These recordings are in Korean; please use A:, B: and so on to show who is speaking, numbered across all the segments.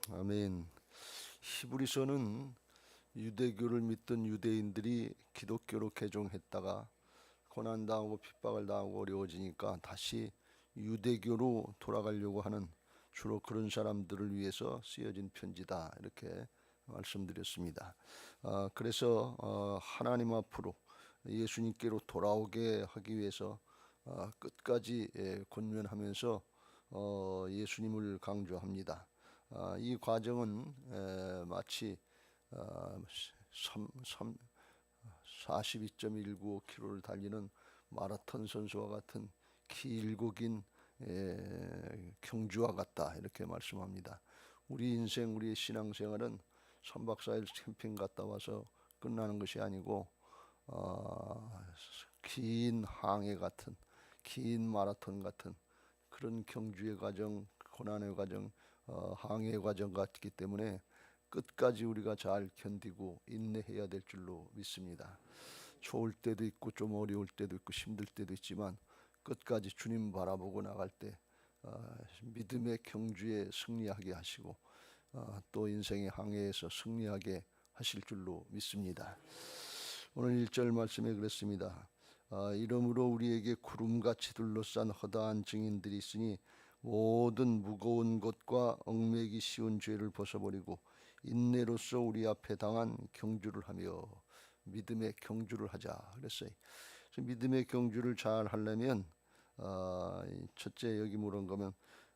A: 아멘. 히브리서는 유대교를 믿던 유대인들이 기독교로 개종했다가 고난당하고 핍박을 당하고 어려워지니까 다시 유대교로 돌아가려고 하는 주로 그런 사람들을 위해서 쓰여진 편지다, 이렇게 말씀드렸습니다. 그래서 하나님 앞으로 예수님께로 돌아오게 하기 위해서 끝까지 권면하면서 예수님을 강조합니다. 이 과정은 마치 42.195km를 달리는 마라톤 선수와 같은 길고 긴 경주와 같다, 이렇게 말씀합니다. 우리 인생, 우리의 신앙생활은 3박 4일 캠핑 갔다 와서 끝나는 것이 아니고 긴 항해 같은, 긴 마라톤 같은 그런 경주의 과정, 고난의 과정, 항해의 과정 같기 때문에 끝까지 우리가 잘 견디고 인내해야 될 줄로 믿습니다. 좋을 때도 있고 좀 어려울 때도 있고 힘들 때도 있지만 끝까지 주님 바라보고 나갈 때 믿음의 경주에 승리하게 하시고 또 인생의 항해에서 승리하게 하실 줄로 믿습니다. 오늘 1절 말씀에 그랬습니다. 이러므로 우리에게 구름같이 둘러싼 허다한 증인들이 있으니 모든 무거운 것과 얽매기 쉬운 죄를 벗어버리고 인내로서 우리 앞에 당한 경주를 하며 믿음의 경주를 하자 그랬어요. 그래서 믿음의 경주를 잘 하려면 첫째, 여기 물은 거면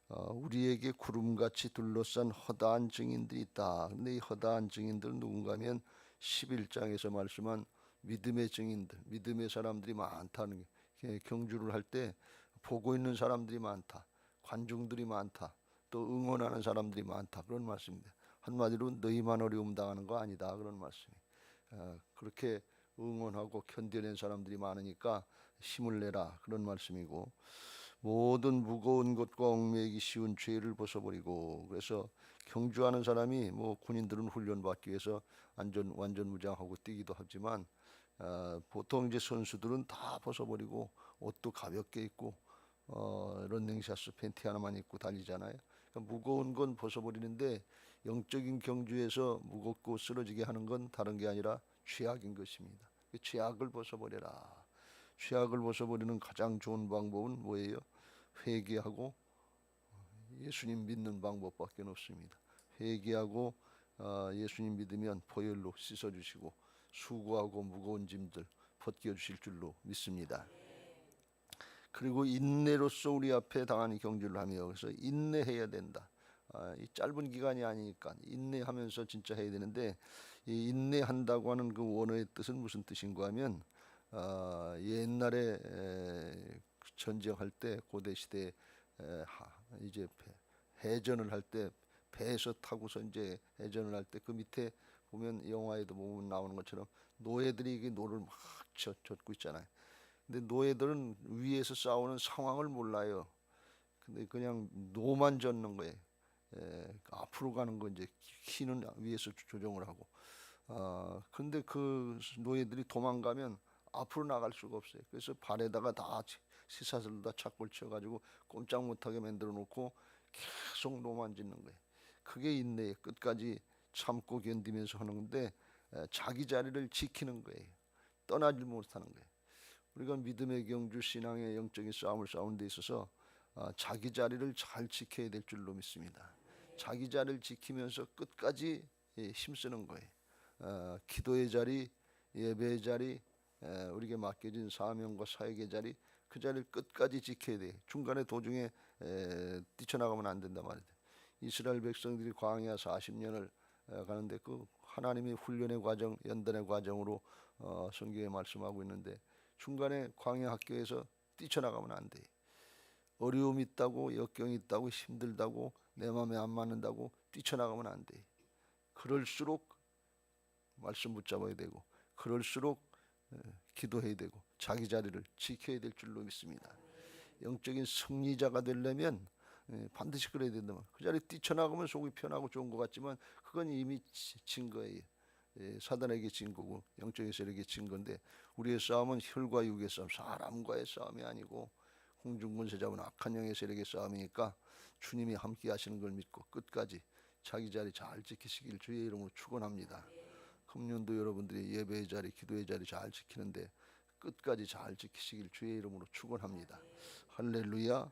A: 우리에게 구름같이 둘러싼 허다한 증인들이 있다. 그런데 이 허다한 증인들은 누군가 하면 11장에서 말씀한 믿음의 증인들, 믿음의 사람들이 많다는 게, 경주를 할 때 보고 있는 사람들이 많다, 관중들이 많다, 또 응원하는 사람들이 많다, 그런 말씀입니다. 한마디로 너희만 어려움 당하는 거 아니다, 그런 말씀이. 그렇게 응원하고 견뎌낸 사람들이 많으니까 힘을 내라, 그런 말씀이고, 모든 무거운 것과 얽매이기 쉬운 죄를 벗어버리고, 그래서 경주하는 사람이 뭐 군인들은 훈련받기 위해서 완전 무장하고 뛰기도 하지만 보통 이제 선수들은 다 벗어버리고 옷도 가볍게 입고 런닝샷스 팬티 하나만 입고 달리잖아요. 그러니까 무거운 건 벗어버리는데 영적인 경주에서 무겁고 쓰러지게 하는 건 다른 게 아니라 죄악인 것입니다. 그 죄악을 벗어버려라. 죄악을 벗어버리는 가장 좋은 방법은 뭐예요? 회개하고 예수님 믿는 방법밖에 없습니다. 회개하고 예수님 믿으면 보혈로 씻어주시고 수고하고 무거운 짐들 벗겨주실 줄로 믿습니다. 그리고 인내로서 우리 앞에 당하는 경주를 하며, 그래서 인내해야 된다. 이 짧은 기간이 아니니까 인내하면서 진짜 해야 되는데, 이 인내한다고 하는 그 원어의 뜻은 무슨 뜻인가 하면 옛날에 전쟁할 때, 고대 시대에 이제 해전을 할 때 배에서 타고서 이제 해전을 할 때 그 밑에 보면 영화에도 보면 나오는 것처럼 노예들이 이게 노를 막 젓고 있잖아요. 근데 노예들은 위에서 싸우는 상황을 몰라요. 근데 그냥 노만 젓는 거예요. 앞으로 가는 거 이제 키는 위에서 조정을 하고. 근데 그 노예들이 도망가면 앞으로 나갈 수가 없어요. 그래서 발에다가 다 쇠사슬로 다 착골 치어가지고 꼼짝 못하게 만들어 놓고 계속 노만 짓는 거예요. 그게 인내예요. 끝까지 참고 견디면서 하는 건데 자기 자리를 지키는 거예요. 떠나질 못하는 거예요. 우리가 믿음의 경주, 신앙의 영적인 싸움을 싸우는 데 있어서 자기 자리를 잘 지켜야 될 줄로 믿습니다. 자기 자리를 지키면서 끝까지 힘쓰는 거예요. 기도의 자리, 예배의 자리, 우리에게 맡겨진 사명과 사역의 자리, 그 자리를 끝까지 지켜야 돼. 중간에 도중에 뛰쳐나가면 안 된단 말이에요. 이스라엘 백성들이 광야 40년을 가는데 그 하나님의 훈련의 과정, 연단의 과정으로 성경에 말씀하고 있는데 중간에 광야 학교에서 뛰쳐나가면 안 돼. 어려움이 있다고, 역경이 있다고, 힘들다고, 내 마음에 안 맞는다고 뛰쳐나가면 안 돼. 그럴수록 말씀 붙잡아야 되고, 그럴수록 기도해야 되고, 자기 자리를 지켜야 될 줄로 믿습니다. 영적인 승리자가 되려면 반드시 그래야 된다. 그 자리에 뛰쳐나가면 속이 편하고 좋은 것 같지만 그건 이미 진 거예요. 사단에게 진 거고 영적인 세력에게 진 건데, 우리의 싸움은 혈과 육의 싸움, 사람과의 싸움이 아니고 공중군세 잡은 악한 영의 세력의 싸움이니까 주님이 함께 하시는 걸 믿고 끝까지 자기 자리 잘 지키시길 주의 이름으로 축원합니다. 금년도 여러분들이 예배의 자리, 기도의 자리 잘 지키는데 끝까지 잘 지키시길 주의 이름으로 축원합니다. 할렐루야.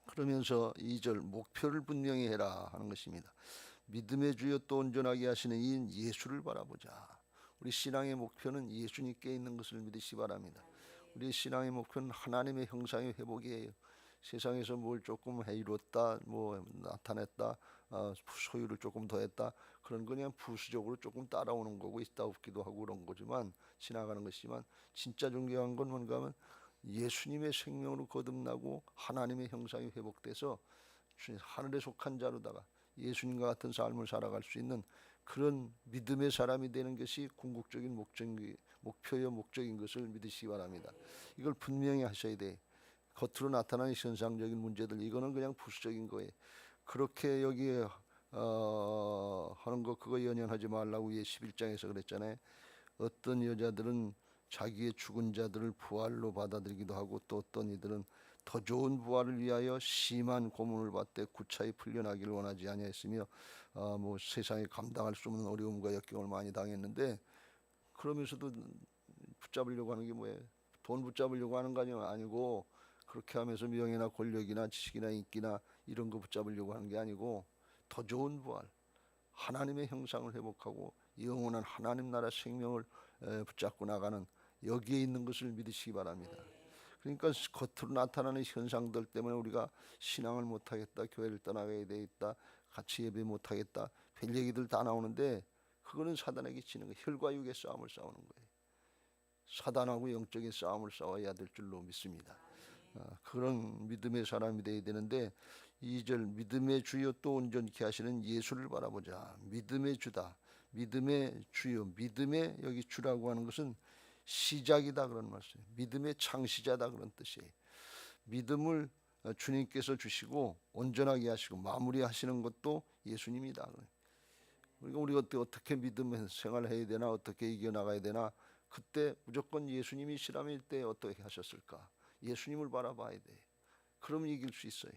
A: 그러면서 2절 목표를 분명히 해라 하는 것입니다. 믿음의 주여 또 온전하게 하시는 이인 예수를 바라보자. 우리 신앙의 목표는 예수님께 있는 것을 믿으시 바랍니다. 우리 신앙의 목표는 하나님의 형상의 회복이에요. 세상에서 뭘 조금 이뤘다, 뭐 나타냈다, 소유를 조금 더했다, 그런 거 그냥 부수적으로 조금 따라오는 거고 있다 없기도 하고 그런 거지만 지나가는 것이지만 진짜 중요한 건 뭔가 하면 예수님의 생명으로 거듭나고 하나님의 형상이 회복돼서 하늘에 속한 자로다가 예수님과 같은 삶을 살아갈 수 있는 그런 믿음의 사람이 되는 것이 궁극적인 목표요 목적인 것을 믿으시기 바랍니다. 이걸 분명히 하셔야 돼. 겉으로 나타나는 현상적인 문제들 이거는 그냥 부수적인 거예요. 그렇게 여기에 하는 거 그거 연연하지 말라고 11장에서 그랬잖아요. 어떤 여자들은 자기의 죽은 자들을 부활로 받아들이기도 하고 또 어떤 이들은 더 좋은 부활을 위하여 심한 고문을 받되 구차히 풀려나기를 원하지 아니하였으며 뭐 세상에 감당할 수 없는 어려움과 역경을 많이 당했는데 그러면서도 붙잡으려고 하는 게 뭐예요? 돈 붙잡으려고 하는 거 아니고 그렇게 하면서 명예나 권력이나 지식이나 인기나 이런 거 붙잡으려고 하는 게 아니고 더 좋은 부활, 하나님의 형상을 회복하고 영원한 하나님 나라 생명을 붙잡고 나가는 여기에 있는 것을 믿으시기 바랍니다. 그러니까 겉으로 나타나는 현상들 때문에 우리가 신앙을 못하겠다, 교회를 떠나가야 되겠다, 같이 예배 못하겠다, 별 얘기들 다 나오는데 그거는 사단에게 지는 거예요. 혈과 육의 싸움을 싸우는 거예요. 사단하고 영적인 싸움을 싸워야 될 줄로 믿습니다. 그런 믿음의 사람이 되어야 되는데 2절 믿음의 주여 또 온전케 하시는 예수를 바라보자. 믿음의 주다. 믿음의 주여. 믿음의 여기 주라고 하는 것은 시작이다 그런 말씀이에요. 믿음의 창시자다 그런 뜻이에요. 믿음을 주님께서 주시고 온전하게 하시고 마무리하시는 것도 예수님이다. 그러니까 우리가 어떻게 믿음 생활을 해야 되나 어떻게 이겨나가야 되나 그때 무조건 예수님이 실험일 때 어떻게 하셨을까 예수님을 바라봐야 돼. 그럼 이길 수 있어요.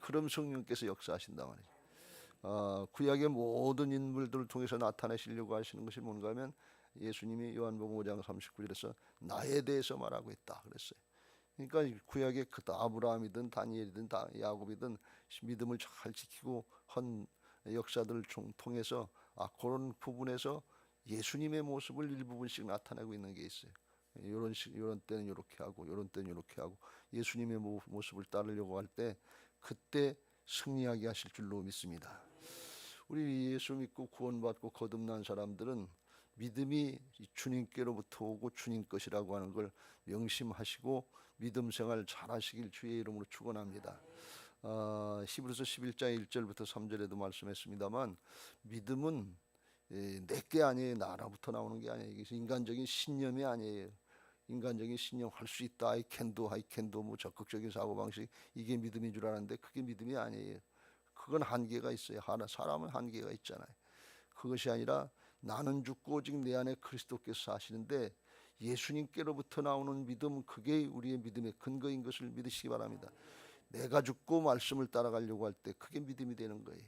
A: 그럼 성령께서 역사하신다 말이에요. 구약의 모든 인물들을 통해서 나타내시려고 하시는 것이 뭔가 하면 예수님이 요한복음 5장 39절에서 나에 대해서 말하고 있다 그랬어요. 그러니까 구약의 아브라함이든 다니엘이든 야곱이든 믿음을 잘 지키고 한 역사들을 통해서 그런 부분에서 예수님의 모습을 일부분씩 나타내고 있는 게 있어요. 이런 때는 이렇게 하고 이런 때는 이렇게 하고 예수님의 모습을 따르려고 할 때 그때 승리하게 하실 줄로 믿습니다. 우리 예수 믿고 구원받고 거듭난 사람들은 믿음이 주님께로부터 오고 주님 것이라고 하는 걸 명심하시고 믿음 생활 잘하시길 주의 이름으로 축원합니다. 히브리서 11장 1절부터 3절에도 말씀했습니다만 믿음은 내게 아니에요. 나로부터 나오는 게 아니에요. 이게 인간적인 신념이 아니에요. 인간적인 신념 할 수 있다. I can do 뭐 적극적인 사고방식 이게 믿음인 줄 알았는데 그게 믿음이 아니에요. 그건 한계가 있어요. 사람은 한계가 있잖아요. 그것이 아니라 나는 죽고 오직 내 안에 그리스도께서 사시는데 예수님께로부터 나오는 믿음 그게 우리의 믿음의 근거인 것을 믿으시기 바랍니다. 내가 죽고 말씀을 따라가려고 할 때 그게 믿음이 되는 거예요.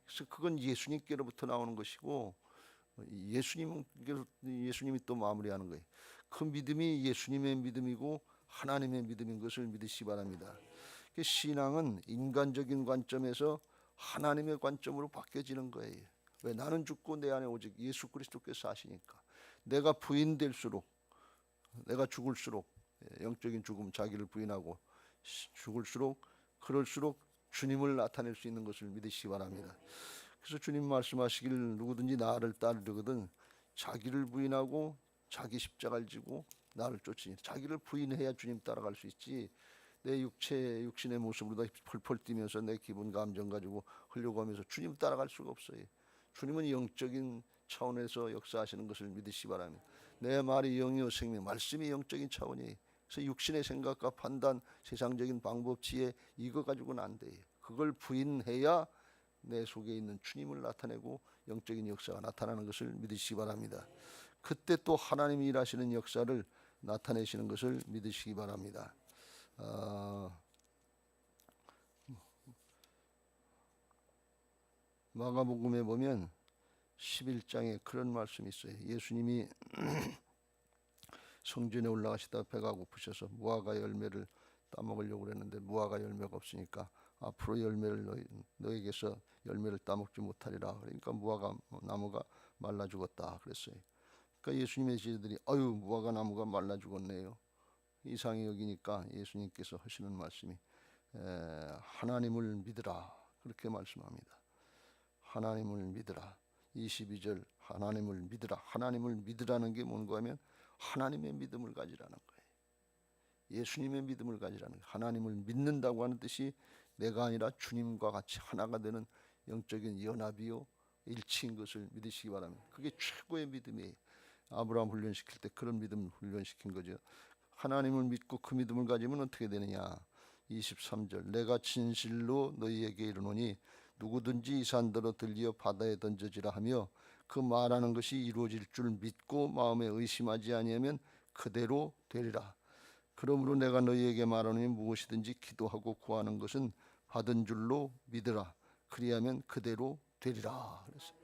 A: 그래서 그건 예수님께로부터 나오는 것이고 예수님이 또 마무리하는 거예요. 그 믿음이 예수님의 믿음이고 하나님의 믿음인 것을 믿으시기 바랍니다. 신앙은 인간적인 관점에서 하나님의 관점으로 바뀌어지는 거예요. 왜? 나는 죽고 내 안에 오직 예수 그리스도께서 사시니까. 내가 부인될수록 내가 죽을수록 영적인 죽음 자기를 부인하고 죽을수록 그럴수록 주님을 나타낼 수 있는 것을 믿으시기 바랍니다. 그래서 주님 말씀하시기를 누구든지 나를 따르거든 자기를 부인하고 자기 십자가를 지고 나를 쫓으니 자기를 부인해야 주님 따라갈 수 있지. 내 육신의 모습으로 펄펄 뛰면서 내 기분 감정 가지고 흘려고 하면서 주님 따라갈 수가 없어요. 주님은 영적인 차원에서 역사하시는 것을 믿으시기 바랍니다. 내 말이 영이요 생명, 말씀이 영적인 차원이에요. 그래서 육신의 생각과 판단, 세상적인 방법, 지혜 이거 가지고는 안 돼요. 그걸 부인해야 내 속에 있는 주님을 나타내고 영적인 역사가 나타나는 것을 믿으시기 바랍니다. 그때 또 하나님이 일하시는 역사를 나타내시는 것을 믿으시기 바랍니다. 마가복음에 보면 11장에 그런 말씀이 있어요. 예수님이 성전에 올라가시다 배가 고프셔서 무화과 열매를 따먹으려고 그랬는데 무화과 열매가 없으니까 앞으로 열매를 너에게서 열매를 따먹지 못하리라. 그러니까 무화과 나무가 말라 죽었다 그랬어요. 그러니까 예수님의 제자들이 아유 무화과 나무가 말라 죽었네요. 이상히 여기니까 예수님께서 하시는 말씀이 하나님을 믿으라 그렇게 말씀합니다. 하나님을 믿으라. 22절 하나님을 믿으라. 하나님을 믿으라는 게 뭔가 하면 하나님의 믿음을 가지라는 거예요. 예수님의 믿음을 가지라는 거예요. 하나님을 믿는다고 하는 뜻이 내가 아니라 주님과 같이 하나가 되는 영적인 연합이요 일치인 것을 믿으시기 바랍니다. 그게 최고의 믿음이에요. 아브라함 훈련시킬 때 그런 믿음을 훈련시킨 거죠. 하나님을 믿고 그 믿음을 가지면 어떻게 되느냐. 23절 내가 진실로 너희에게 이르노니 누구든지 이 산더러 들리어 바다에 던져지라 하며 그 말하는 것이 이루어질 줄 믿고 마음에 의심하지 아니하면 그대로 되리라. 그러므로 내가 너희에게 말하노니 무엇이든지 기도하고 구하는 것은 받은 줄로 믿으라. 그리하면 그대로 되리라. 그래서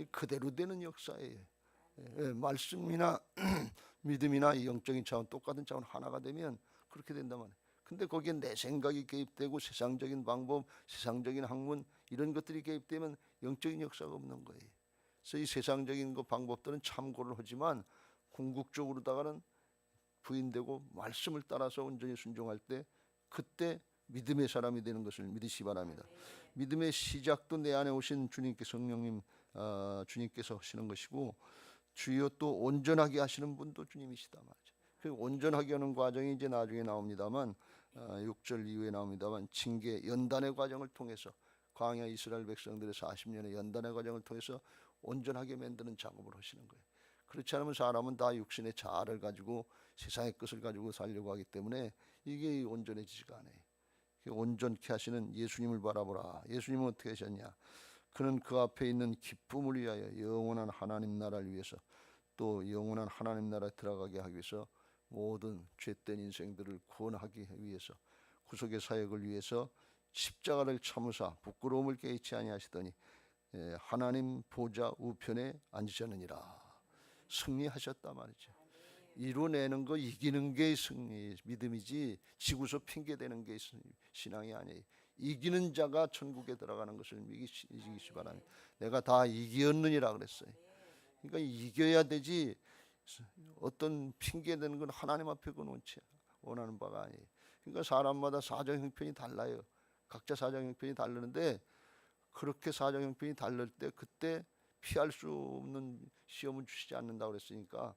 A: 그대로 되는 역사예요. 말씀이나 믿음이나 영적인 차원 똑같은 차원 하나가 되면 그렇게 된단 말이에요. 근데 거기에 내 생각이 개입되고 세상적인 방법, 세상적인 학문 이런 것들이 개입되면 영적인 역사가 없는 거예요. 그래서 이 세상적인 거 방법들은 참고를 하지만 궁극적으로다가는 부인되고 말씀을 따라서 온전히 순종할 때 그때 믿음의 사람이 되는 것을 믿으시기 바랍니다. 믿음의 시작도 내 안에 오신 주님께서 성령님 주님께서 하시는 것이고 주여 또 온전하게 하시는 분도 주님이시다 말이죠. 그 온전하게 하는 과정이 이제 나중에 나옵니다만 6절 이후에 나옵니다만 징계 연단의 과정을 통해서 광야 이스라엘 백성들의 40년의 연단의 과정을 통해서 온전하게 만드는 작업을 하시는 거예요. 그렇지 않으면 사람은 다 육신의 자아를 가지고 세상의 것을 가지고 살려고 하기 때문에 이게 온전해지지가 않아요. 온전케 하시는 예수님을 바라보라. 예수님은 어떻게 하셨냐. 그는 그 앞에 있는 기쁨을 위하여 영원한 하나님 나라를 위해서 또 영원한 하나님 나라에 들어가게 하기 위해서 모든 죄된 인생들을 구원하기 위해서 구속의 사역을 위해서 십자가를 참으사 부끄러움을 깨닫지 아니하시더니 하나님 보좌 우편에 앉으셨느니라. 승리하셨단 말이죠. 이뤄내는 거 이기는 게 승리 믿음이지 지구서 핑계대는 게 신앙이 아니에요. 이기는 자가 천국에 들어가는 것을 이기시 바랍니다. 내가 다 이겼느니라 그랬어요. 그러니까 이겨야 되지 어떤 핑계대는 건 하나님 앞에 원하는 바가 아니에요. 그러니까 사람마다 사정 형편이 달라요. 각자 사정 형편이 다르는데 그렇게 사정 형편이 다를 때 그때 피할 수 없는 시험을 주시지 않는다고 그랬으니까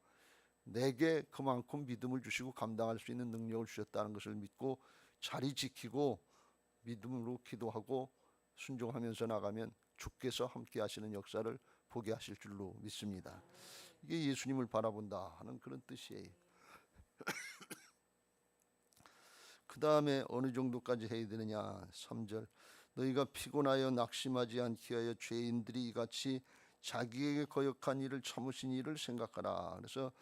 A: 내게 그만큼 믿음을 주시고 감당할 수 있는 능력을 주셨다는 것을 믿고 자리 지키고 믿음으로 기도하고 순종하면서 나가면 주께서 함께 하시는 역사를 보게 하실 줄로 믿습니다. 이게 예수님을 바라본다 하는 그런 뜻이에요. 그 다음에 어느 정도까지 해야 되느냐. 3절 너희가 피곤하여 낙심하지 않게 하여 죄인들이 이같이 자기에게 거역한 일을 참으신 일을 생각하라. 그래서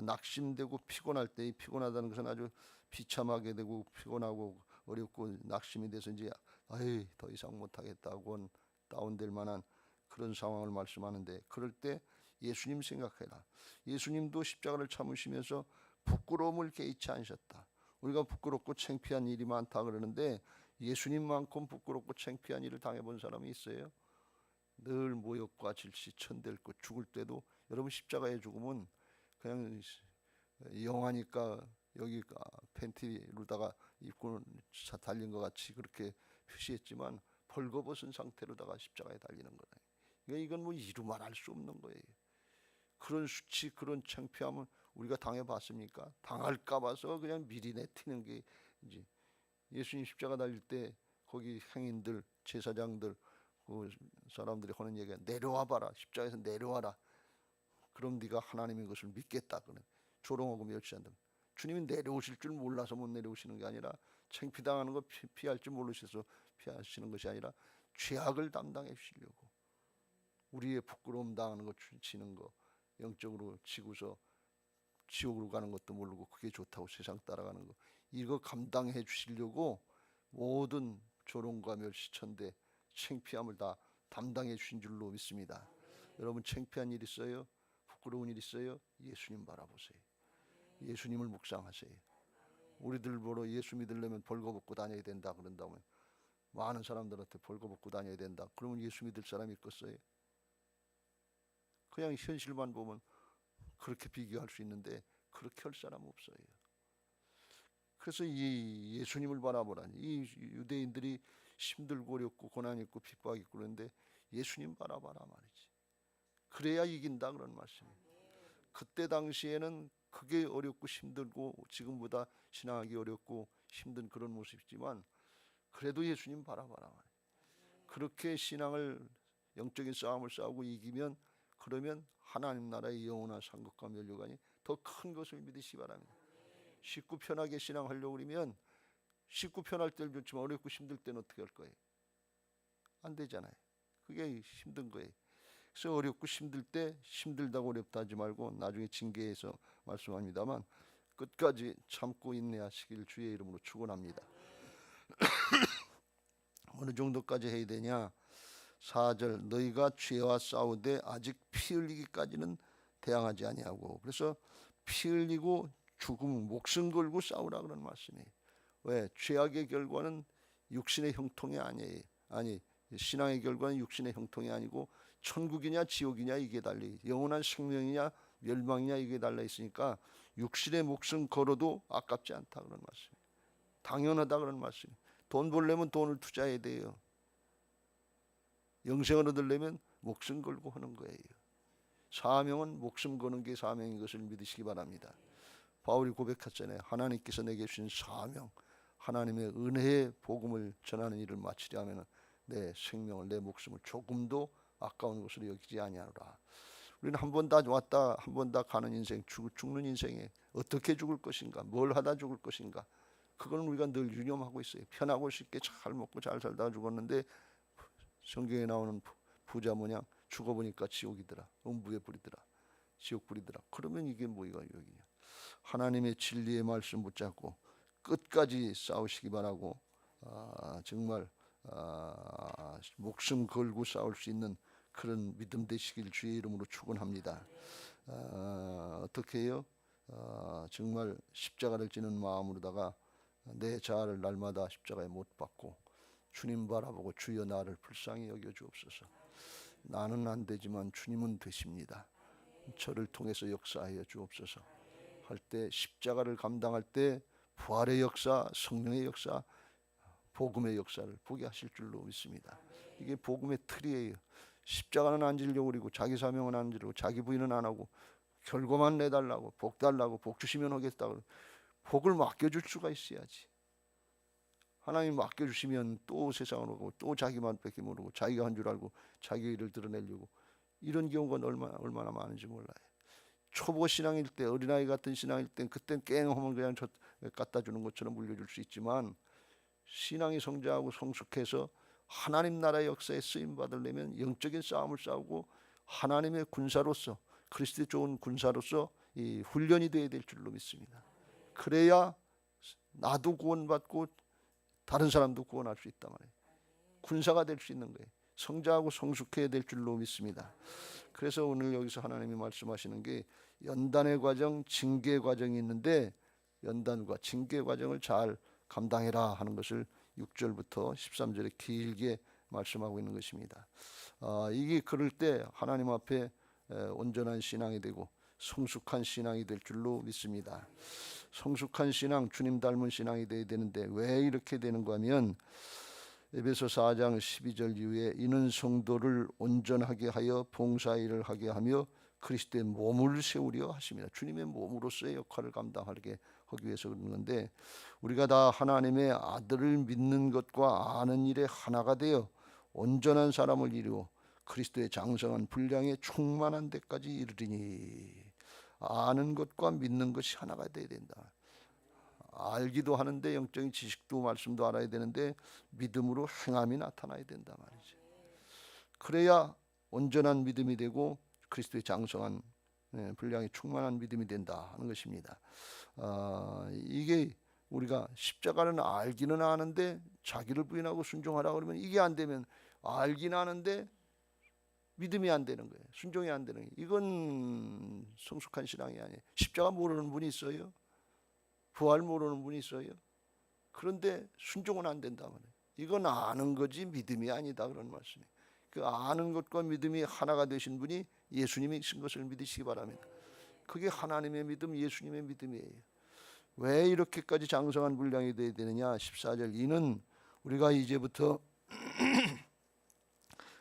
A: 낙심되고 피곤할 때 피곤하다는 것은 아주 비참하게 되고 피곤하고 어렵고 낙심이 돼서 이제 더 이상 못하겠다고 다운될 만한 그런 상황을 말씀하는데 그럴 때 예수님 생각해라. 예수님도 십자가를 참으시면서 부끄러움을 개의치 않으셨다. 우리가 부끄럽고 창피한 일이 많다 그러는데 예수님만큼 부끄럽고 창피한 일을 당해본 사람이 있어요? 늘 모욕과 질시 천댈 것 죽을 때도 여러분 십자가에 죽으면 그냥 영하니까 여기 팬티로다가 입고 달린 것 같이 그렇게 표시했지만 벌거벗은 상태로다가 십자가에 달리는 거다. 그러니까 이건 뭐 이루 말할 수 없는 거예요. 그런 수치 그런 창피함은 우리가 당해봤습니까? 당할까 봐서 그냥 미리 내티는 게 이제 예수님 십자가 달릴 때 거기 행인들 제사장들 그 사람들이 하는 얘기가 내려와 봐라. 십자가에서 내려와라. 그럼 네가 하나님의 것을 믿겠다. 그는 조롱하고 멸시한다. 주님이 내려오실 줄 몰라서 못 내려오시는 게 아니라 창피당하는 거 피할 줄 모르셔서 피하시는 것이 아니라 죄악을 담당해 주시려고 우리의 부끄러움 당하는 거 치는 거 영적으로 치고서 지옥으로 가는 것도 모르고 그게 좋다고 세상 따라가는 거 이거 감당해 주시려고 모든 조롱과 멸시천대 창피함을 다 담당해 주신 줄로 믿습니다. 여러분 창피한 일 있어요? 부끄러운 일 있어요? 예수님 바라보세요. 예수님을 묵상하세요. 우리들 보러 예수 믿으려면 벌거벗고 다녀야 된다 그런다면, 많은 사람들한테 벌거벗고 다녀야 된다 그러면 예수 믿을 사람이 있겠어요? 그냥 현실만 보면 그렇게 비교할 수 있는데 그렇게 할 사람 없어요. 그래서 이 예수님을 바라보라니, 이 유대인들이 힘들고 어렵고 고난 있고 핍박 있고 그런데 예수님 바라봐라 말이지. 그래야 이긴다 그런 말씀이에요. 그때 당시에는 그게 어렵고 힘들고 지금보다 신앙하기 어렵고 힘든 그런 모습이지만 그래도 예수님 바라봐라 말이에요. 그렇게 신앙을, 영적인 싸움을 싸우고 이기면, 그러면 하나님 나라의 영원한 상급과 면류관이 더 큰 것을 믿으시기 바랍니다. 쉽고 편하게 신앙하려고 그러면 쉽고 편할 때는 좋지만 어렵고 힘들 때는 어떻게 할 거예요? 안 되잖아요. 그게 힘든 거예요. 그래서 어렵고 힘들 때 힘들다고 어렵다 하지 말고, 나중에 징계에서 말씀합니다만 끝까지 참고 인내하시길 주의 이름으로 축원합니다. 어느 정도까지 해야 되냐? 4절, 너희가 죄와 싸우되 아직 피 흘리기까지는 대항하지 아니하고. 그래서 피 흘리고 죽음, 목숨 걸고 싸우라 그런 말씀이에요. 왜? 죄악의 결과는 육신의 형통이 아니에요. 아니, 신앙의 결과는 육신의 형통이 아니고 천국이냐 지옥이냐 이게 달리, 영원한 생명이냐 멸망이냐 이게 달라 있으니까 육신의 목숨 걸어도 아깝지 않다 그런 말씀이에요. 당연하다 그런 말씀이에요. 돈 벌려면 돈을 투자해야 돼요. 영생을 얻으려면 목숨 걸고 하는 거예요. 사명은 목숨 거는 게 사명인 것을 믿으시기 바랍니다. 바울이 고백했잖아요. 하나님께서 내게 주신 사명, 하나님의 은혜의 복음을 전하는 일을 마치려 하면 내 생명을, 내 목숨을 조금도 아까운 것으로 여기지 아니하노라. 우리는 한 번 다 왔다 한 번 다 가는 인생, 죽는 인생에 어떻게 죽을 것인가, 뭘 하다 죽을 것인가, 그건 우리가 늘 유념하고 있어요. 편하고 쉽게 잘 먹고 잘 살다가 죽었는데 성경에 나오는 부자 모양 죽어보니까 지옥이더라, 음부에 불이더라, 지옥 불이더라. 그러면 이게 뭐가 여기냐? 하나님의 진리의 말씀 붙잡고 끝까지 싸우시기 바라고, 정말 목숨 걸고 싸울 수 있는 그런 믿음 되시길 주의 이름으로 축원합니다. 어떻게 해요? 정말 십자가를 지는 마음으로다가 내 자아를 날마다 십자가에 못 박고 주님 바라보고 주여 나를 불쌍히 여겨 주옵소서. 나는 안 되지만 주님은 되십니다. 저를 통해서 역사하여 주옵소서 할 때, 십자가를 감당할 때 부활의 역사, 성령의 역사, 복음의 역사를 보게 하실 줄로 믿습니다. 이게 복음의 틀이에요. 십자가는 안 지려고 그리고 자기 사명은 안 지르고 자기 부인은 안 하고 결과만 내달라고, 복 달라고, 복 주시면 하겠다고. 복을 맡겨줄 수가 있어야지. 하나님 맡겨주시면 또 세상으로 가고 또 자기만 뺏기 모르고 자기가 한 줄 알고 자기 일을 드러내려고, 이런 경우가 얼마나 많은지 몰라요. 초보 신앙일 때, 어린아이 같은 신앙일 때 그땐 깽하면 그냥 갖다 주는 것처럼 물려줄 수 있지만, 신앙이 성장하고 성숙해서 하나님 나라의 역사에 쓰임 받으려면 영적인 싸움을 싸우고 하나님의 군사로서, 그리스도의 좋은 군사로서 이 훈련이 되어야 될 줄로 믿습니다. 그래야 나도 구원받고 다른 사람도 구원할 수 있단 말이에요. 군사가 될 수 있는 거예요. 성장하고 성숙해야 될 줄로 믿습니다. 그래서 오늘 여기서 하나님이 말씀하시는 게 연단의 과정, 징계 과정이 있는데, 연단과 징계 과정을 잘 감당해라 하는 것을 6절부터 13절에 길게 말씀하고 있는 것입니다. 이게 그럴 때 하나님 앞에 온전한 신앙이 되고 성숙한 신앙이 될 줄로 믿습니다. 성숙한 신앙, 주님 닮은 신앙이 되어야 되는데 왜 이렇게 되는가 하면, 에베소 4장 12절 이후에 이는 성도를 온전하게 하여 봉사일을 하게 하며 그리스도의 몸을 세우려 하십니다. 주님의 몸으로서의 역할을 감당하게 하기 위해서 그러는 건데, 우리가 다 하나님의 아들을 믿는 것과 아는 일에 하나가 되어 온전한 사람을 이루어 그리스도의 장성한 분량에 충만한 데까지 이르리니. 아는 것과 믿는 것이 하나가 되어야 된다. 알기도 하는데 영적인 지식도 말씀도 알아야 되는데 믿음으로 행함이 나타나야 된다 말이죠. 그래야 온전한 믿음이 되고 그리스도의 장성한 분량이 충만한 믿음이 된다 하는 것입니다. 이게 우리가 십자가는 알기는 아는데 자기를 부인하고 순종하라 그러면, 이게 안 되면 알긴 아는데 믿음이 안 되는 거예요. 순종이 안 되는 거예요. 이건 성숙한 신앙이 아니에요. 십자가 모르는 분이 있어요? 부활 모르는 분이 있어요? 그런데 순종은 안 된다 말이에요. 이건 아는 거지 믿음이 아니다 그런 말씀이에요. 그 아는 것과 믿음이 하나가 되신 분이 예수님이신 것을 믿으시기 바랍니다. 그게 하나님의 믿음, 예수님의 믿음이에요. 왜 이렇게까지 장성한 분량이 되어야 되느냐? 14절 이는 우리가 이제부터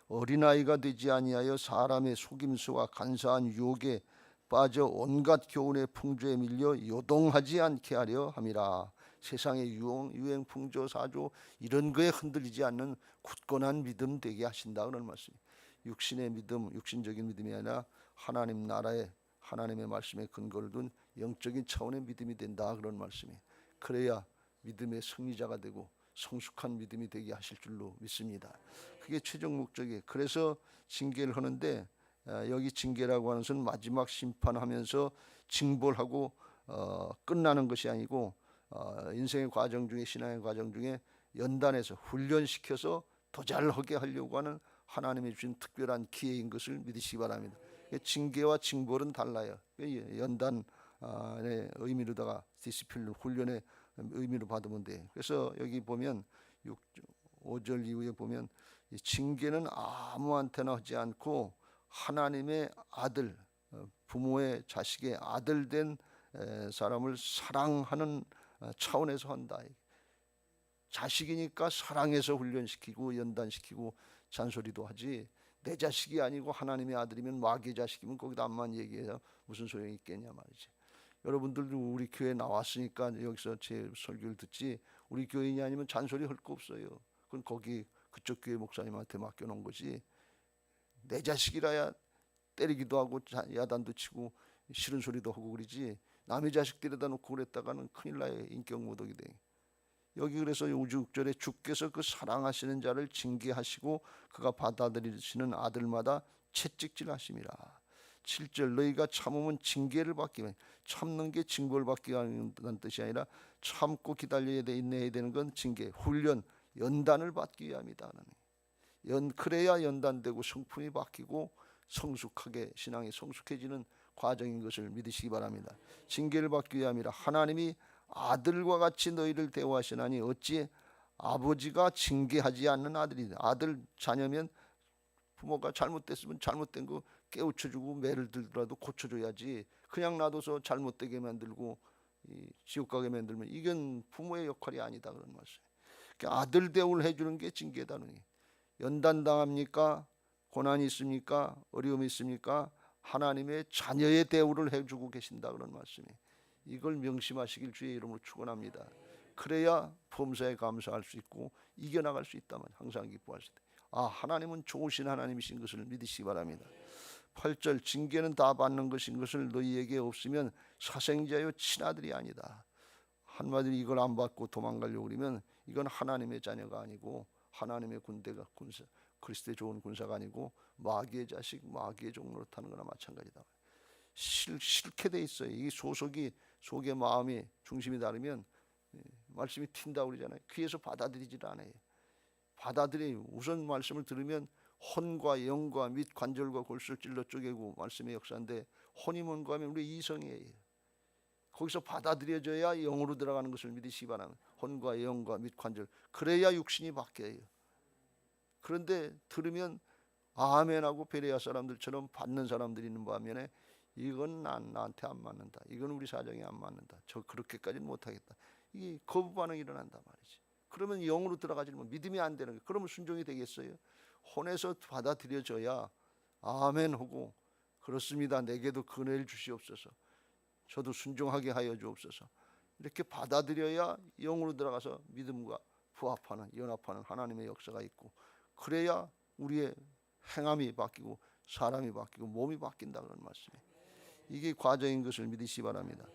A: 어린아이가 되지 아니하여 사람의 속임수와 간사한 유혹에 빠져 온갖 교훈의 풍조에 밀려 요동하지 않게 하려 함이라. 세상의 유행, 풍조, 사조 이런 거에 흔들리지 않는 굳건한 믿음 되게 하신다 그런 말씀이에요. 육신의 믿음, 육신적인 믿음이 아니라 하나님 나라의 하나님의 말씀에 근거를 둔 영적인 차원의 믿음이 된다 그런 말씀이에요. 그래야 믿음의 승리자가 되고 성숙한 믿음이 되게 하실 줄로 믿습니다. 그게 최종 목적이에요. 그래서 징계를 하는데 여기 징계라고 하는 것은 마지막 심판하면서 징벌하고 끝나는 것이 아니고 인생의 과정 중에 신앙의 과정 중에 연단해서 훈련시켜서 더 잘하게 하려고 하는 하나님이 주신 특별한 기회인 것을 믿으시기 바랍니다. 징계와 징벌은 달라요. 연단의 의미로다가 디시플린 훈련의 의미로 받으면 돼. 그래서 여기 보면 5절 이후에 보면 징계는 아무한테나 하지 않고 하나님의 아들, 부모의 자식의 아들 된 사람을 사랑하는 차원에서 한다. 자식이니까 사랑해서 훈련시키고 연단시키고 잔소리도 하지, 내 자식이 아니고 하나님의 아들이면 마귀의 자식이면 거기다 암만 얘기해서 무슨 소용이 있겠냐 말이지. 여러분들도 우리 교회 나왔으니까 여기서 제 설교를 듣지, 우리 교인이 아니면 잔소리 할 거 없어요. 그건 거기 그쪽 교회 목사님한테 맡겨놓은 거지. 내 자식이라야 때리기도 하고 야단도 치고 싫은 소리도 하고 그러지, 남의 자식 데려다 놓고 그랬다가는 큰일 나요. 인격 모독이 돼. 여기 그래서 6절에 주께서 그 사랑하시는 자를 징계하시고 그가 받아들이시는 아들마다 채찍질 하심이라. 7절 너희가 참으면 징계를 받기 위해, 참는 게 징벌 받기 위한 뜻이 아니라 참고 기다려야 돼, 인내해야 되는 건 징계, 훈련, 연단을 받기 위함이다. 그래야 연단되고 성품이 바뀌고 성숙하게 신앙이 성숙해지는 과정인 것을 믿으시기 바랍니다. 징계를 받기 위함이라. 하나님이 아들과 같이 너희를 대우하시나니 어찌 아버지가 징계하지 않는 아들이다. 아들 자녀면 부모가 잘못됐으면 잘못된 거 깨우쳐주고 매를 들더라도 고쳐줘야지, 그냥 놔둬서 잘못되게 만들고 지옥 가게 만들면 이건 부모의 역할이 아니다 그런 말씀. 그러니까 아들 대우를 해주는 게 징계다. 연단 당합니까? 고난이 있습니까? 어려움이 있습니까? 하나님의 자녀의 대우를 해주고 계신다 그런 말씀이에요. 이걸 명심하시길 주의 이름으로 축원합니다. 그래야 범사에 감사할 수 있고 이겨나갈 수 있다면 항상 기뻐할 수 있다. 하나님은 좋으신 하나님이신 것을 믿으시기 바랍니다. 8절 징계는 다 받는 것인 것을 너희에게 없으면 사생자요 친아들이 아니다. 한마디로 이걸 안 받고 도망가려고 그러면 이건 하나님의 자녀가 아니고 하나님의 군대가 그리스도의 좋은 군사가 아니고 마귀의 자식, 마귀의 종 노릇하는 거나 마찬가지다. 싫게 돼 있어요. 이 속의 마음이 중심이 다르면 말씀이 튄다고 그러잖아요. 귀에서 받아들이질 않아요. 우선 말씀을 들으면 혼과 영과 및 관절과 골수를 찔러 쪼개고 말씀의 역사인데, 혼이 뭔가 하면 우리 이성이에요. 거기서 받아들여져야 영으로 들어가는 것을 믿으시기 바랍니다. 혼과 영과 및 관절, 그래야 육신이 바뀌어요. 그런데 들으면 아멘하고 베레아 사람들처럼 받는 사람들이 있는 반면에 이건 나한테 안 맞는다, 이건 우리 사정에 안 맞는다, 저 그렇게까지는 못하겠다, 이게 거부 반응이 일어난단 말이지. 그러면 영으로 들어가지 못, 믿음이 안 되는 거예요. 그러면 순종이 되겠어요? 혼에서 받아들여져야 아멘하고 그렇습니다, 내게도 그 은혜를 주시옵소서, 저도 순종하게 하여 주옵소서, 이렇게 받아들여야 영으로 들어가서 믿음과 부합하는 연합하는 하나님의 역사가 있고, 그래야 우리의 행함이 바뀌고 사람이 바뀌고 몸이 바뀐다 그런 말씀이에요. 이게 과정인 것을 믿으시기 바랍니다.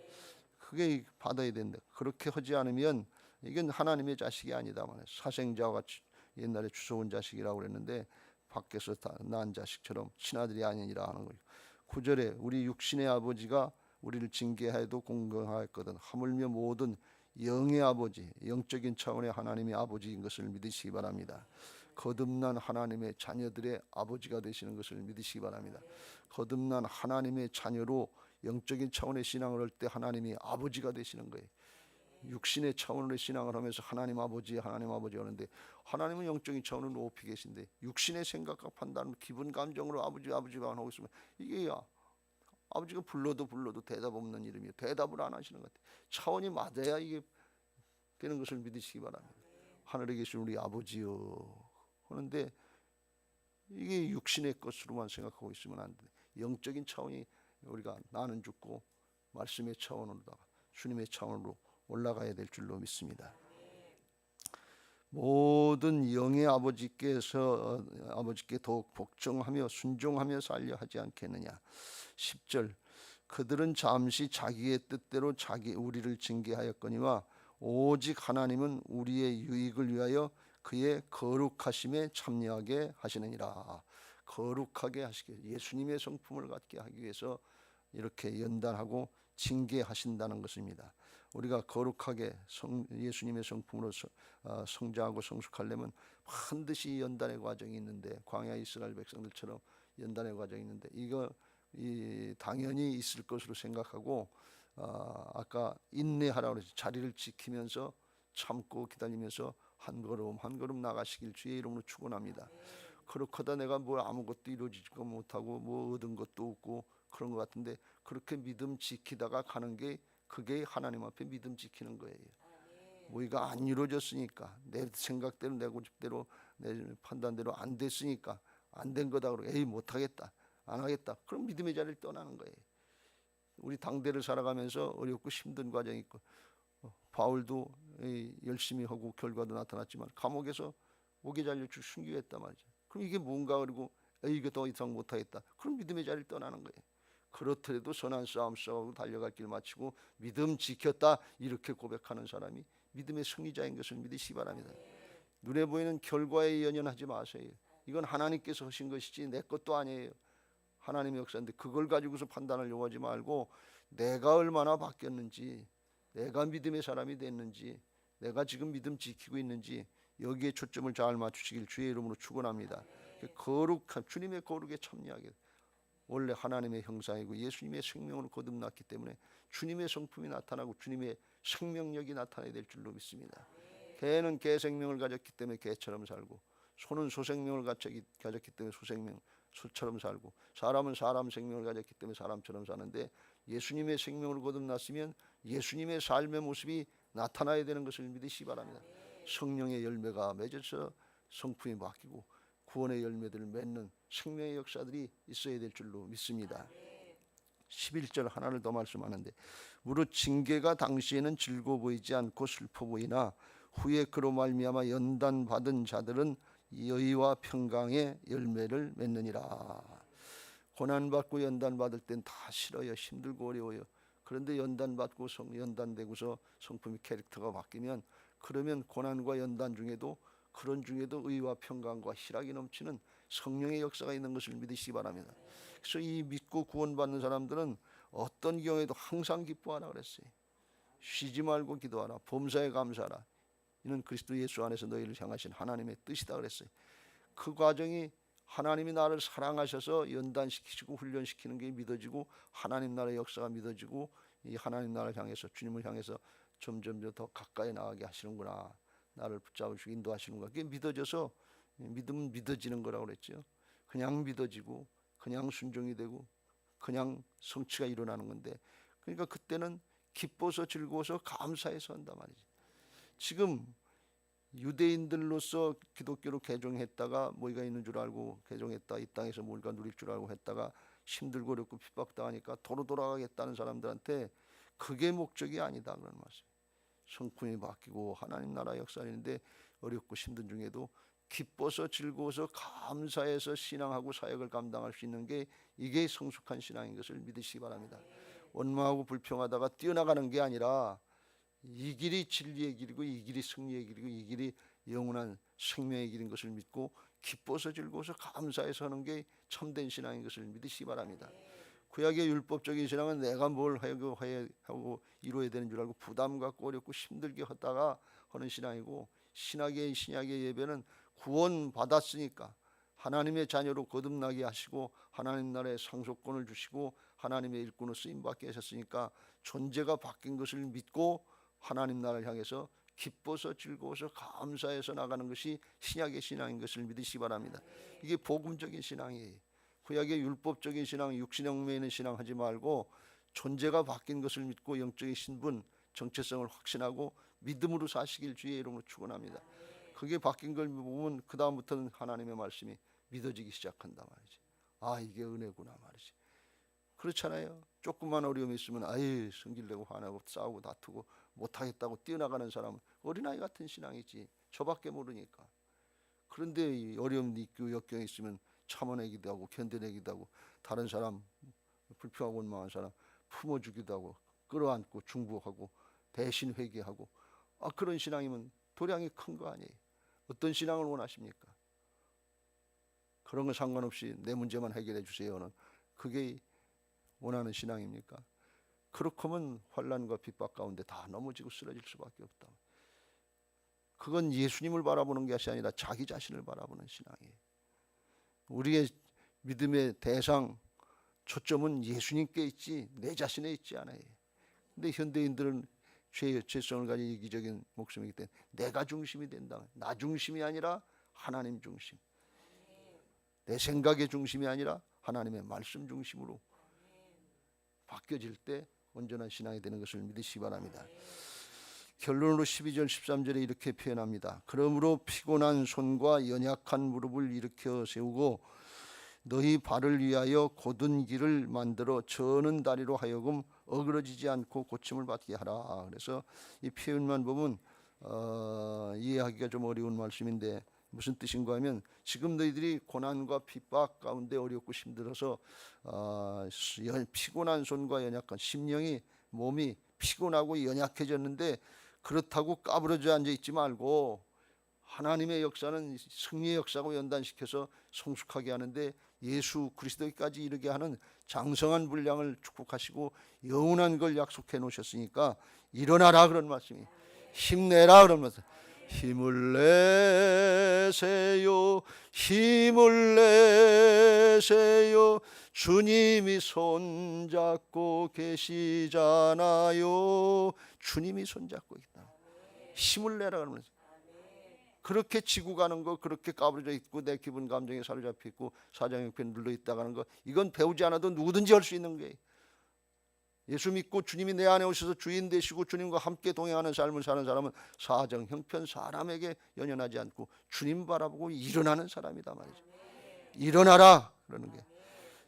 A: 그게 받아야 된다. 그렇게 하지 않으면 이건 하나님의 자식이 아니다 말이에요. 사생자와 같이 옛날에 주워온 자식이라고 그랬는데 밖에서 낳은 자식처럼 친아들이 아니니라 하는 거예요. 9절에 우리 육신의 아버지가 우리를 징계하여도 공경하였거든 하물며 모든 영의 아버지, 영적인 차원의 하나님의 아버지인 것을 믿으시기 바랍니다. 거듭난 하나님의 자녀들의 아버지가 되시는 것을 믿으시기 바랍니다. 거듭난 하나님의 자녀로 영적인 차원의 신앙을 할 때 하나님이 아버지가 되시는 거예요. 육신의 차원으로 신앙을 하면서 하나님 아버지 하는데 하나님은 영적인 차원으로 높이 계신데 육신의 생각과 판단, 기분, 감정으로 아버지가 하고 있으면 이게 아버지가 불러도 대답 없는 이름이에요. 대답을 안 하시는 것 같아요. 차원이 맞아야 이게 되는 것을 믿으시기 바랍니다. 하늘에 계신 우리 아버지요 하는데 이게 육신의 것으로만 생각하고 있으면 안 돼. 영적인 차원이 우리가 나는 죽고 말씀의 차원으로다가 주님의 차원으로 올라가야 될 줄로 믿습니다. 모든 영의 아버지께 더욱 복종하며 순종하며 살려 하지 않겠느냐. 10절 그들은 잠시 자기의 뜻대로 우리를 징계하였거니와 오직 하나님은 우리의 유익을 위하여 그의 거룩하심에 참여하게 하시느니라. 거룩하게 하시게 예수님의 성품을 갖게 하기 위해서 이렇게 연단하고 징계하신다는 것입니다. 우리가 거룩하게 예수님의 성품으로 성장하고 성숙하려면 반드시 연단의 과정이 있는데 광야 이스라엘 백성들처럼 연단의 과정이 있는데 이거 당연히 있을 것으로 생각하고 아까 인내하라고 그랬죠. 자리를 지키면서 참고 기다리면서 한 걸음 한 걸음 나가시길 주의 이름으로 축원합니다. 그렇거다 내가 뭐 아무것도 이루어지지도 못하고 뭐 얻은 것도 없고 그런 것 같은데 그렇게 믿음 지키다가 가는 게 그게 하나님 앞에 믿음 지키는 거예요. 우리가 안 이루어졌으니까 내 생각대로 내 고집대로 내 판단대로 안 됐으니까 안 된 거다 그러고 에이 못하겠다 안 하겠다 그럼 믿음의 자리를 떠나는 거예요. 우리 당대를 살아가면서 어렵고 힘든 과정이 있고 바울도 열심히 하고 결과도 나타났지만 감옥에서 목에 잘려 순교했단 말이죠. 그럼 이게 뭔가 그러고 이게 더 이상 못하겠다 그럼 믿음의 자리를 떠나는 거예요. 그렇더라도 선한 싸움 싸우고 달려갈 길 마치고 믿음 지켰다 이렇게 고백하는 사람이 믿음의 승리자인 것을 믿으시기 바랍니다. 눈에 보이는 결과에 연연하지 마세요. 이건 하나님께서 하신 것이지 내 것도 아니에요. 하나님의 역사인데 그걸 가지고서 판단을 요구하지 말고 내가 얼마나 바뀌었는지 내가 믿음의 사람이 됐는지 내가 지금 믿음 지키고 있는지 여기에 초점을 잘 맞추시길 주의 이름으로 축원합니다. 거룩한 주님의 거룩에 참여하게 원래 하나님의 형상이고 예수님의 생명으로 거듭났기 때문에 주님의 성품이 나타나고 주님의 생명력이 나타나야 될 줄로 믿습니다. 개는 개 생명을 가졌기 때문에 개처럼 살고 소는 소 생명을 가졌기 때문에 소처럼 살고 사람은 사람 생명을 가졌기 때문에 사람처럼 사는데 예수님의 생명으로 거듭났으면 예수님의 삶의 모습이 나타나야 되는 것을 믿으시기 바랍니다. 성령의 열매가 맺어서 성품이 바뀌고 구원의 열매들을 맺는 생명의 역사들이 있어야 될 줄로 믿습니다. 11절 하나를 더 말씀하는데 무릇 징계가 당시에는 즐거워 보이지 않고 슬퍼 보이나 후에 그로 말미암아 연단받은 자들은 여의와 평강의 열매를 맺느니라. 고난받고 연단받을 땐 다 싫어요. 힘들고 어려워요. 그런데 연단받고 연단되고서 성품이 캐릭터가 바뀌면 그러면 고난과 연단 중에도 그런 중에도 의와 평강과 희락이 넘치는 성령의 역사가 있는 것을 믿으시기 바랍니다. 그래서 이 믿고 구원받는 사람들은 어떤 경우에도 항상 기뻐하라 그랬어요. 쉬지 말고 기도하라. 범사에 감사하라. 이는 그리스도 예수 안에서 너희를 향하신 하나님의 뜻이다 그랬어요. 그 과정이 하나님이 나를 사랑하셔서 연단시키시고 훈련시키는 게 믿어지고 하나님 나라의 역사가 믿어지고 이 하나님 나라를 향해서 주님을 향해서 점점 더 가까이 나가게 하시는구나. 나를 붙잡으시고 인도하시는구나. 그게 믿어져서 믿음은 믿어지는 거라고 그랬죠. 그냥 믿어지고 그냥 순종이 되고 그냥 성취가 일어나는 건데 그러니까 그때는 기뻐서 즐거워서 감사해서 한단 말이지. 지금 유대인들로서 기독교로 개종했다가 뭐가 있는 줄 알고 개종했다 이 땅에서 뭔가 누릴 줄 알고 했다가 힘들고 어렵고 핍박당하니까 도로 돌아가겠다는 사람들한테 그게 목적이 아니다 그런 말씀. 성품이 바뀌고 하나님 나라 역사인데 어렵고 힘든 중에도 기뻐서 즐거워서 감사해서 신앙하고 사역을 감당할 수 있는 게 이게 성숙한 신앙인 것을 믿으시기 바랍니다. 원망하고 불평하다가 뛰어나가는 게 아니라 이 길이 진리의 길이고 이 길이 승리의 길이고 이 길이 영원한 생명의 길인 것을 믿고 기뻐서 즐거워서 감사해서 하는 게 참된 신앙인 것을 믿으시기 바랍니다. 구약의 율법적인 신앙은 내가 뭘 하고 이루어야 되는 줄 알고 부담 갖고 어렵고 힘들게 하다가 하는 신앙이고 신약의 예배는 구원 받았으니까 하나님의 자녀로 거듭나게 하시고 하나님 나라의 상속권을 주시고 하나님의 일꾼으로 쓰임받게 하셨으니까 존재가 바뀐 것을 믿고 하나님 나라를 향해서 기뻐서 즐거워서 감사해서 나가는 것이 신약의 신앙인 것을 믿으시기 바랍니다. 이게 복음적인 신앙이에요. 구약의 율법적인 신앙, 육신의 얽매여 있는 신앙 하지 말고 존재가 바뀐 것을 믿고 영적인 신분, 정체성을 확신하고 믿음으로 사시길 주의 이름으로 축원합니다. 그게 바뀐 걸 보면 그 다음부터는 하나님의 말씀이 믿어지기 시작한다 말이지. 아, 이게 은혜구나 말이지. 그렇잖아요. 조금만 어려움이 있으면 아예 성질내고 화나고 싸우고 다투고 못하겠다고 뛰어나가는 사람은 어린아이 같은 신앙이지. 저밖에 모르니까. 그런데 이 어려움이 있고 역경이 있으면 참아내기도 하고 견뎌내기도 하고 다른 사람 불평하고 원망한 사람 품어주기도 하고 끌어안고 중보하고 대신 회개하고, 그런 신앙이면 도량이 큰 거 아니에요. 어떤 신앙을 원하십니까? 그런 거 상관없이 내 문제만 해결해 주세요는 그게 원하는 신앙입니까? 그렇다면 환난과 핍박 가운데 다 넘어지고 쓰러질 수밖에 없다. 그건 예수님을 바라보는 것이 아니라 자기 자신을 바라보는 신앙이에요. 우리의 믿음의 대상 초점은 예수님께 있지 내 자신에 있지 않아요. 근데 현대인들은 죄성을 가진 이기적인 목숨이기 때문에 내가 중심이 된다. 나 중심이 아니라 하나님 중심. 내 생각의 중심이 아니라 하나님의 말씀 중심으로 바뀌어질 때 온전한 신앙이 되는 것을 믿으시기 바랍니다. 결론으로 12절 13절에 이렇게 표현합니다. 그러므로 피곤한 손과 연약한 무릎을 일으켜 세우고 너희 발을 위하여 곧은 길을 만들어 저는 다리로 하여금 어그러지지 않고 고침을 받게 하라. 그래서 이 표현만 보면 이해하기가 좀 어려운 말씀인데 무슨 뜻인가 하면 지금 너희들이 고난과 핍박 가운데 어렵고 힘들어서 피곤한 손과 연약한 심령이 몸이 피곤하고 연약해졌는데 그렇다고 까부러져 앉아있지 말고 하나님의 역사는 승리의 역사고 연단시켜서 성숙하게 하는데 예수 그리스도까지 이르게 하는 장성한 분량을 축복하시고 영원한 걸 약속해 놓으셨으니까 일어나라 그런 말씀이, 힘내라 그런 말씀. 힘을 내세요, 힘을 내세요. 주님이 손잡고 계시잖아요. 주님이 손잡고 있다. 힘을 내라 그러면서 그렇게 지고 가는 거, 그렇게 까부러져 있고 내 기분 감정에 사로잡혀 있고 사장형편에 눌러 있다가는 거, 이건 배우지 않아도 누구든지 할 수 있는 거예요. 예수 믿고 주님이 내 안에 오셔서 주인 되시고 주님과 함께 동행하는 삶을 사는 사람은 사정 형편 사람에게 연연하지 않고 주님 바라보고 일어나는 사람이다 말이죠. 일어나라 그러는 게,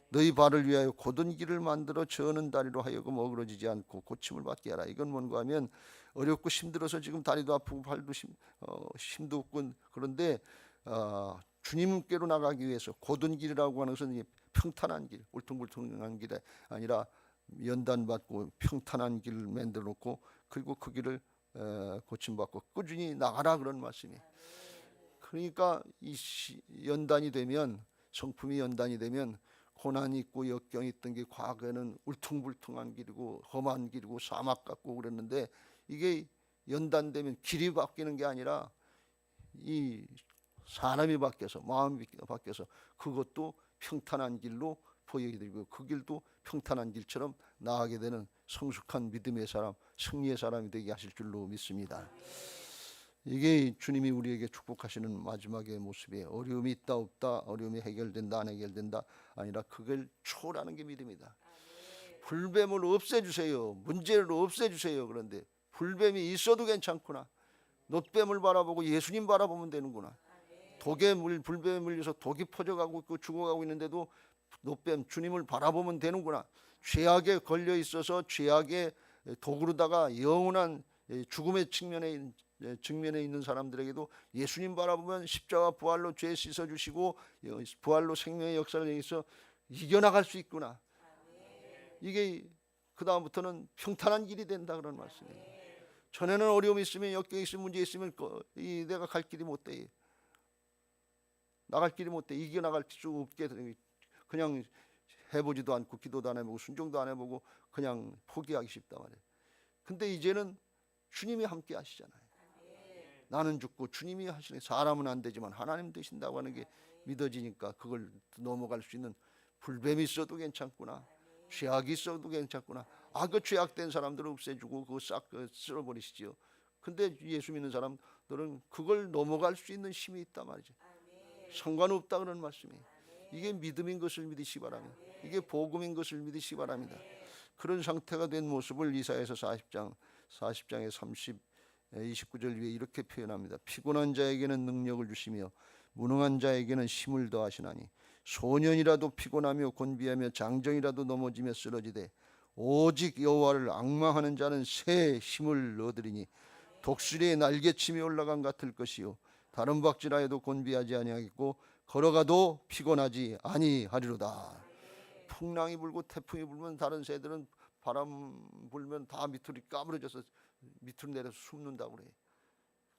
A: 너희 발을 위하여 곧은 길을 만들어 저는 다리로 하여금 어그러지지 않고 고침을 받게 하라. 이건 뭔가 하면 어렵고 힘들어서 지금 다리도 아프고 발도 힘도 없고 그런데 주님께로 나가기 위해서 곧은 길이라고 하는 것은 평탄한 길, 울퉁불퉁한 길이 아니라 연단받고 평탄한 길을 만들어 놓고 그리고 그 길을 고침받고 꾸준히 나가라 그런 말씀이에요. 그러니까 이 연단이 되면, 성품이 연단이 되면 고난이 있고 역경이 있던 게 과거에는 울퉁불퉁한 길이고 험한 길이고 사막 같고 그랬는데 이게 연단되면 길이 바뀌는 게 아니라 이 사람이 바뀌어서 마음이 바뀌어서 그것도 평탄한 길로 보이게 되고 그 길도 평탄한 길처럼 나아가게 되는 성숙한 믿음의 사람, 승리의 사람이 되게 하실 줄로 믿습니다. 이게 주님이 우리에게 축복하시는 마지막의 모습이에요. 어려움이 있다 없다, 어려움이 해결된다 안 해결된다 아니라 그걸 초월하는 게 믿음이다. 불뱀을 없애주세요, 문제를 없애주세요. 그런데 불뱀이 있어도 괜찮구나. 놋뱀을 바라보고 예수님 바라보면 되는구나. 불뱀에 물려서 독이 퍼져가고 있고 죽어가고 있는데도 놋뱀 주님을 바라보면 되는구나. 죄악에 걸려 있어서 죄악의 도구로다가 영원한 죽음의 측면에 있는 사람들에게도 예수님 바라보면 십자가 부활로 죄 씻어주시고 부활로 생명의 역사를 위해서 이겨나갈 수 있구나. 이게 그 다음부터는 평탄한 길이 된다 그런 말씀이에요. 전에는 어려움이 있으면 역경이 있으면 문제 있으면 내가 갈 길이 못 돼. 나갈 길이 못 돼. 이겨나갈 수 없게 그냥 해보지도 않고 기도도 안 해보고 순종도 안 해보고 그냥 포기하기 쉽다 말이에요. 근데 이제는 주님이 함께 하시잖아요. 나는 죽고 주님이 하시는, 사람은 안 되지만 하나님 되신다고 하는 게 믿어지니까 그걸 넘어갈 수 있는, 불뱀이 있어도 괜찮구나, 죄악이 있어도 괜찮구나. 그 죄악된 사람들을 없애주고 그거 싹 쓸어버리시지요. 근데 예수 믿는 사람들은 그걸 넘어갈 수 있는 힘이 있단 말이죠. 상관없다 그런 말씀이에요. 이게 믿음인 것을 믿으시기 바랍니다. 이게 복음인 것을 믿으시기 바랍니다. 그런 상태가 된 모습을 이사야서 40장의 29절 위에 이렇게 표현합니다. 피곤한 자에게는 능력을 주시며 무능한 자에게는 힘을 더하시나니 소년이라도 피곤하며 곤비하며 장정이라도 넘어지며 쓰러지되 오직 여호와를 앙망하는 자는 새 힘을 얻으리니 독수리의 날개침이 올라간 같을 것이요 다른 박질하 해도 곤비하지 아니하겠고 걸어가도 피곤하지 아니하리로다. 풍랑이 불고 태풍이 불면 다른 새들은 바람 불면 다 밑으로 까부러져서 밑으로 내려서 숨는다고 그래.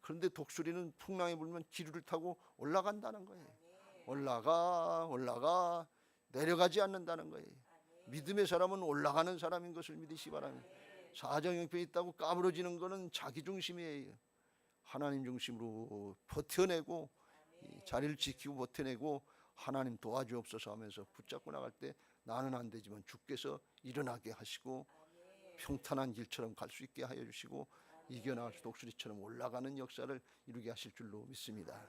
A: 그런데 독수리는 풍랑이 불면 기류를 타고 올라간다는 거예요. 올라가 내려가지 않는다는 거예요. 믿음의 사람은 올라가는 사람인 것을 믿으시기 바랍니다. 사정형편이 있다고 까부러지는 것은 자기 중심이에요. 하나님 중심으로 버텨내고 자리를 지키고 버텨내고 하나님 도와주옵소서 하면서 붙잡고 나갈 때 나는 안 되지만 주께서 일어나게 하시고 평탄한 길처럼 갈 수 있게 하여 주시고 이겨나갈 수 독수리처럼 올라가는 역사를 이루게 하실 줄로 믿습니다.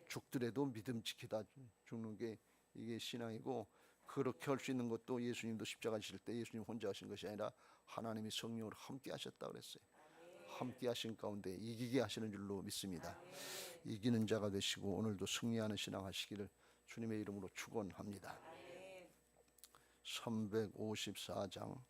A: 죽더라도 믿음 지키다 죽는 게 이게 신앙이고, 그렇게 할 수 있는 것도 예수님도 십자가 지실 때 예수님 혼자 하신 것이 아니라 하나님이 성령으로 함께 하셨다 그랬어요. 함께 하신 가운데 이기게 하시는 줄로 믿습니다. 이기는 자가 되시고 오늘도 승리하는 신앙 하시기를 주님의 이름으로 축원합니다. 354장